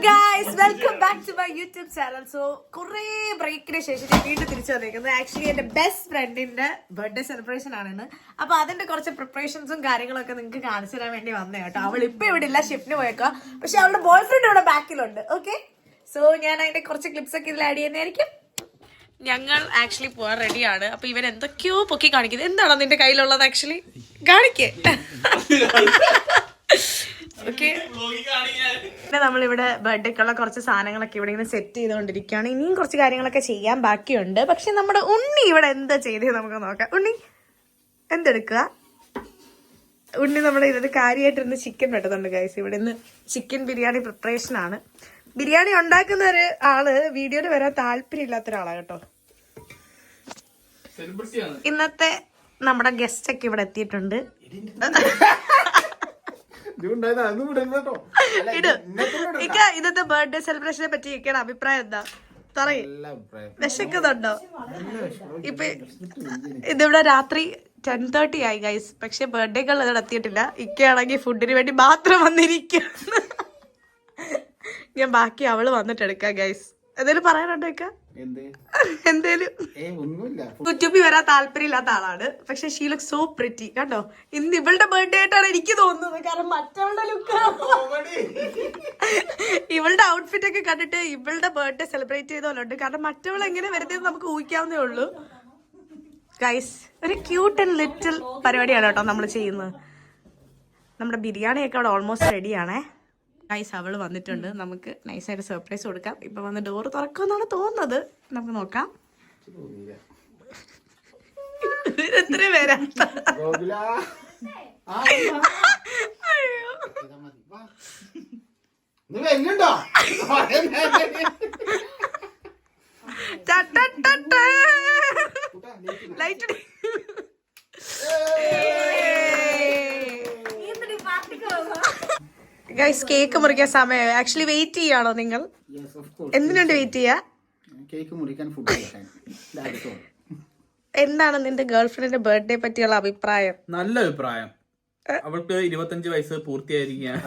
Guys, welcome back to my YouTube channel. So, കുറേ ബ്രേക്കിന് ശേഷം ഞാൻ വീണ്ടും തിരിച്ചു വന്നിരിക്കുന്നത് ആക്ച്വലി എന്റെ ബെസ്റ്റ് ഫ്രണ്ടിന്റെ ബർത്ത്ഡേ സെലിബ്രേഷൻ ആണെന്ന്. അപ്പൊ അതിന്റെ കുറച്ച് പ്രിപ്പറേഷൻസും കാര്യങ്ങളൊക്കെ നിങ്ങൾക്ക് കാണിച്ചു തരാൻ വേണ്ടി വന്നേ കേട്ടോ. അവൾ ഇപ്പൊ ഇവിടെ ഇല്ല, ഷിഫ്റ്റിന് പോയേക്കാം. പക്ഷെ അവളുടെ ബോയ് ഫ്രണ്ട് ഇവിടെ ബാക്കിലുണ്ട്. ഓക്കെ, സോ ഞാൻ അതിന്റെ കുറച്ച് ക്ലിപ്സ് ഒക്കെ ഇതിൽ ആഡ് ചെയ്യുന്നതായിരിക്കും. ഞങ്ങൾ ആക്ച്വലി പോവാൻ റെഡിയാണ്. അപ്പൊ ഇവൻ എന്തൊക്കെയോ പൊക്കി കാണിക്കുന്നത്. എന്താണോ നിന്റെ കയ്യിലുള്ളത്? ആക്ച്വലി കാണിക്കേ. ഓക്കെ, പിന്നെ നമ്മളിവിടെ ബർത്ത്ഡേക്കുള്ള കുറച്ച് സാധനങ്ങളൊക്കെ ഇവിടെ ഇങ്ങനെ സെറ്റ് ചെയ്തുകൊണ്ടിരിക്കുകയാണ്. ഇനിയും കുറച്ച് കാര്യങ്ങളൊക്കെ ചെയ്യാൻ ബാക്കിയുണ്ട്. പക്ഷെ നമ്മുടെ ഉണ്ണി ഇവിടെ എന്താ ചെയ്തത് നമുക്ക് നോക്കാം. ഉണ്ണി എന്തെടുക്കുക? ഉണ്ണി നമ്മുടെ ഇതിന് കാര്യമായിട്ടിരുന്ന് ചിക്കൻ വെട്ടുന്നുണ്ട് ഗൈസ്. ഇവിടെ ഇന്ന് ചിക്കൻ ബിരിയാണി പ്രിപ്പറേഷൻ ആണ്. ബിരിയാണി ഉണ്ടാക്കുന്ന ഒരു ആള് വീഡിയോയിൽ വരാൻ താല്പര്യം ഇല്ലാത്ത ഒരാളാണ് കേട്ടോ. ഇന്നത്തെ നമ്മുടെ ഗസ്റ്റ് ഒക്കെ ഇവിടെ എത്തിയിട്ടുണ്ട്. ഇന്നത്തെ ബർത്ത്ഡേ സെലിബ്രേഷനെ പറ്റി ഇരിക്കണ അഭിപ്രായം എന്താ? പറയും. വിശക്കുന്നുണ്ടോ? ഇപ്പൊ ഇതിവിടെ രാത്രി 10:30 ആയി ഗൈസ്. പക്ഷെ ബർത്ത്ഡേകൾ ഇവിടെ എത്തിയിട്ടില്ല. ഇക്കയാണെങ്കിൽ ഫുഡിന് വേണ്ടി മാത്രം വന്നിരിക്കുക. ഞാൻ ബാക്കി അവള് വന്നിട്ട് എടുക്കാം ഗൈസ്. എന്തേലും പറയാനുണ്ടോ ഇക്ക? എന്തേലും? യൂട്യൂബിൽ വരാൻ താല്പര്യം ഇല്ലാത്ത ആളാണ്. പക്ഷെ ഷീ ലുക്ക് സോ പ്രിറ്റി കണ്ടോ. ഇന്ന് ഇവളുടെ ബർത്ത്ഡേ ആയിട്ടാണ് എനിക്ക് തോന്നുന്നത്. കാരണം മറ്റവളുടെ ലുക്ക്, ഇവളുടെ ഔട്ട്ഫിറ്റ് ഒക്കെ കണ്ടിട്ട് ഇവളുടെ ബർത്ത്ഡേ സെലിബ്രേറ്റ് ചെയ്തോലുണ്ട്. കാരണം മറ്റവൾ എങ്ങനെ വരുന്നത് നമുക്ക് ഊഹിക്കാവുന്നേ ഉള്ളൂ ഗൈസ്. ഒരു ക്യൂട്ട് ആൻഡ് ലിറ്റിൽ പരിപാടിയാണ് കേട്ടോ നമ്മൾ ചെയ്യുന്നത്. നമ്മുടെ ബിരിയാണിയൊക്കെ അവിടെ ഓൾമോസ്റ്റ് റെഡിയാണേ ഗൈസ്. അവള് വന്നിട്ടുണ്ട്. നമുക്ക് നൈസായിട്ട് സർപ്രൈസ് കൊടുക്കാം. ഇപ്പൊ വന്ന് ഡോറ് തുറക്കുമെന്നാണ് തോന്നുന്നത്. നമുക്ക് നോക്കാം. എത്ര പേരാ? ലൈറ്റ് ഗൈസ്, കേക്ക് മുറിക്കാൻ സമയം. ആക്ച്വലി വെയിറ്റ് ചെയ്യാണോ നിങ്ങൾ? എന്തിനുണ്ട് വെയിറ്റ് ചെയ്യാ? എന്താണ് നിന്റെ ഗേൾഫ്രണ്ടിന്റെ ബർത്ത്ഡേ പറ്റിയുള്ള അഭിപ്രായം? നല്ല അഭിപ്രായം. അവൾക്ക് 25 വയസ്സ് പൂർത്തിയായിരിക്കുകയാണ്.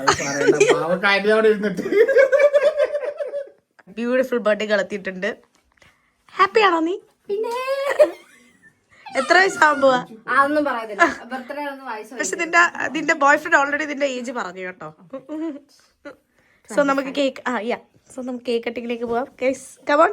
ബ്യൂട്ടിഫുൾ ബർത്ത്ഡേ കളത്തിയിട്ടുണ്ട്. ഹാപ്പി ആണോ നീ? പിന്നെ എത്ര വയസ്സാകുമ്പോവാ? പക്ഷെ നിന്റെ ബോയ് ഫ്രണ്ട് ഓൾറെഡി നിന്റെ ഏജ് പറഞ്ഞു കേട്ടോ. സോ നമുക്ക് കേക്ക് നമുക്ക് കേക്ക് കട്ടിങ്ങിലേക്ക് പോവാം. Guys come on.